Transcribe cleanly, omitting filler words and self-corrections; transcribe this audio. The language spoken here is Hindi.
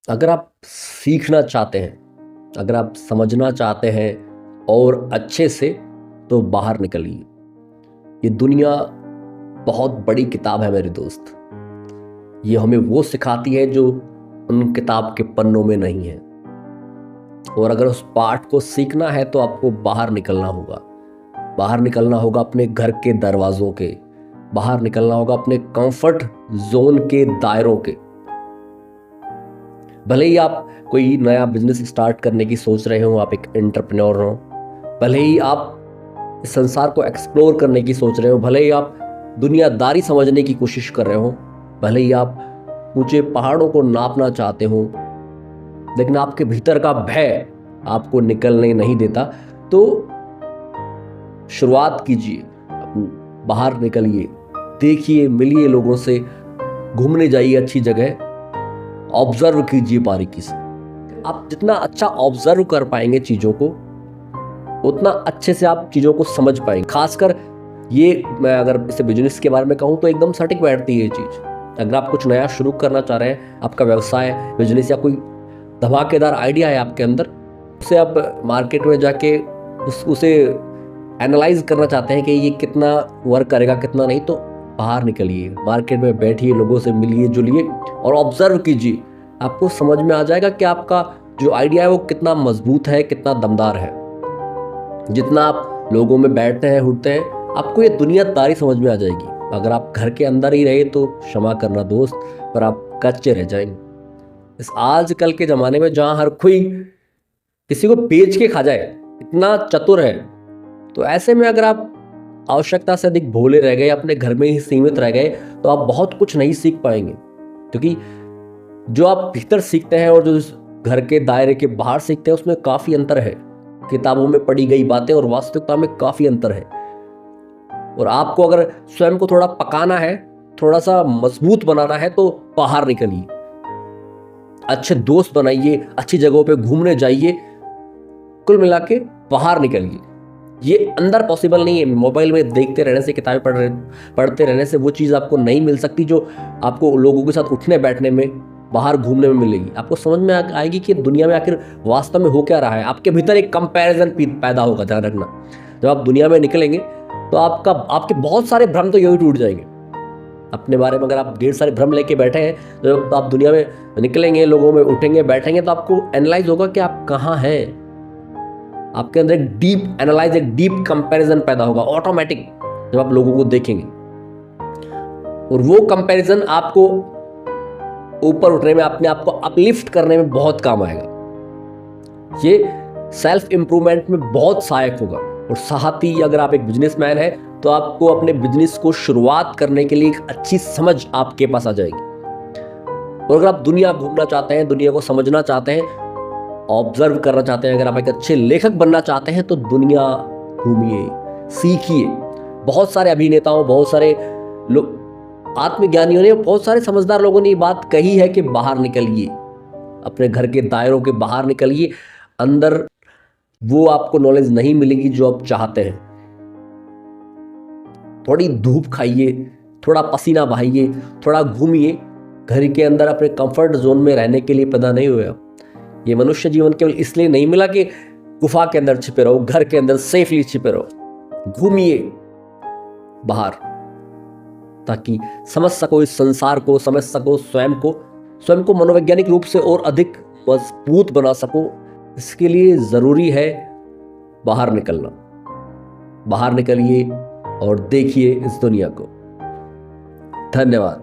अगर आप सीखना चाहते हैं, अगर आप समझना चाहते हैं और अच्छे से, तो बाहर निकलिए। ये दुनिया बहुत बड़ी किताब है मेरे दोस्त। ये हमें वो सिखाती है जो उन किताब के पन्नों में नहीं है। और अगर उस पाठ को सीखना है तो आपको बाहर निकलना होगा। बाहर निकलना होगा अपने घर के दरवाजों के, बाहर निकलना होगा अपने कंफर्ट जोन के दायरों के। भले ही आप कोई नया बिजनेस स्टार्ट करने की सोच रहे हो, आप एक एंटरप्रेन्योर हो, भले ही आप इस संसार को एक्सप्लोर करने की सोच रहे हो, भले ही आप दुनियादारी समझने की कोशिश कर रहे हो, भले ही आप ऊंचे पहाड़ों को नापना चाहते हो, लेकिन आपके भीतर का भय आपको निकलने नहीं देता, तो शुरुआत कीजिए। बाहर निकलिए, देखिए, मिलिए लोगों से, घूमने जाइए अच्छी जगह, ऑब्जर्व कीजिए बारीकी से। आप जितना अच्छा ऑब्जर्व कर पाएंगे चीजों को, उतना अच्छे से आप चीजों को समझ पाएंगे। खासकर ये, मैं अगर इसे बिजनेस के बारे में कहूँ तो एकदम सटीक बैठती है ये चीज। अगर आप कुछ नया शुरू करना चाह रहे हैं, आपका व्यवसाय, बिजनेस या कोई धमाकेदार आइडिया है आपके अंदर, उसे आप मार्केट में जाके उसे एनालाइज करना चाहते हैं कि ये कितना वर्क करेगा कितना नहीं, तो बाहर निकलिए, मार्केट में बैठिए, लोगों से मिलिए जुलिए और ऑब्जर्व कीजिए। आपको समझ में आ जाएगा कि आपका जो आइडिया है वो कितना मजबूत है, कितना दमदार है। जितना आप लोगों में बैठते हैं, उठते हैं, आपको ये दुनियादारी समझ में आ जाएगी। अगर आप घर के अंदर ही रहे तो क्षमा करना दोस्त, पर आप कच्चे रह जाएंगे। इस आजकल के ज़माने में जहाँ हर कोई किसी को बेच के खा जाए, इतना चतुर है, तो ऐसे में अगर आप आवश्यकता से अधिक भोले रह गए, अपने घर में ही सीमित रह गए, तो आप बहुत कुछ नहीं सीख पाएंगे। क्योंकि जो आप भीतर सीखते हैं और जो घर के दायरे के बाहर सीखते हैं, उसमें काफ़ी अंतर है। किताबों में पढ़ी गई बातें और वास्तविकता में काफ़ी अंतर है। और आपको अगर स्वयं को थोड़ा पकाना है, थोड़ा सा मजबूत बनाना है, तो बाहर निकलिए, अच्छे दोस्त बनाइए, अच्छी जगहों पे घूमने जाइए। कुल मिला के बाहर निकलिए। ये अंदर पॉसिबल नहीं है। मोबाइल में देखते रहने से, किताबें पढ़ते रहने से वो चीज़ आपको नहीं मिल सकती जो आपको लोगों के साथ उठने बैठने में, बाहर घूमने में मिलेगी। आपको समझ में आएगी कि दुनिया में आखिर वास्तव में हो क्या रहा है। आपके भीतर एक कंपैरिजन पैदा होगा, ध्यान रखना। जब आप दुनिया में निकलेंगे तो आपके बहुत सारे भ्रम तो यही टूट जाएंगे। अपने बारे में अगर आप ढेर सारे भ्रम लेके बैठे हैं, जब आप दुनिया में निकलेंगे, लोगों में उठेंगे बैठेंगे, तो आपको एनालाइज होगा कि आप कहाँ हैं। आपके अंदर एक डीप एनालाइज, एक डीप कंपैरिजन पैदा होगा ऑटोमेटिक, जब आप लोगों को देखेंगे। और वो कंपैरिजन आपको ऊपर उठने में, अपने आप को अपलिफ्ट करने में बहुत काम आएगा। ये सेल्फ इंप्रूवमेंट में बहुत सहायक होगा। और साथ ही अगर आप एक बिजनेसमैन हैं, तो आपको अपने बिजनेस को शुरुआत करने के लिए एक अच्छी समझ आपके पास आ जाएगी। और अगर आप दुनिया घूमना चाहते हैं, दुनिया को समझना चाहते हैं, ऑब्जर्व करना चाहते हैं, अगर आप एक अच्छे लेखक बनना चाहते हैं, तो दुनिया घूमिए, सीखिए। बहुत सारे अभिनेताओं, बहुत सारे लोग, आत्मज्ञानियों ने, बहुत सारे समझदार लोगों ने ये बात कही है कि बाहर निकलिए, अपने घर के दायरों के बाहर निकलिए। अंदर वो आपको नॉलेज नहीं मिलेगी जो आप चाहते हैं। थोड़ी धूप खाइए, थोड़ा पसीना बहाइए, थोड़ा घूमिए। घर के अंदर अपने कंफर्ट जोन में रहने के लिए पैदा नहीं हुए आप। ये मनुष्य जीवन केवल इसलिए नहीं मिला कि गुफा के अंदर छिपे रहो, घर के अंदर सेफली छिपे रहो। घूमिए बाहर, ताकि समझ सको इस संसार को, समझ सको स्वयं को मनोवैज्ञानिक रूप से और अधिक मजबूत बना सको। इसके लिए जरूरी है बाहर निकलना। बाहर निकलिए और देखिए इस दुनिया को। धन्यवाद।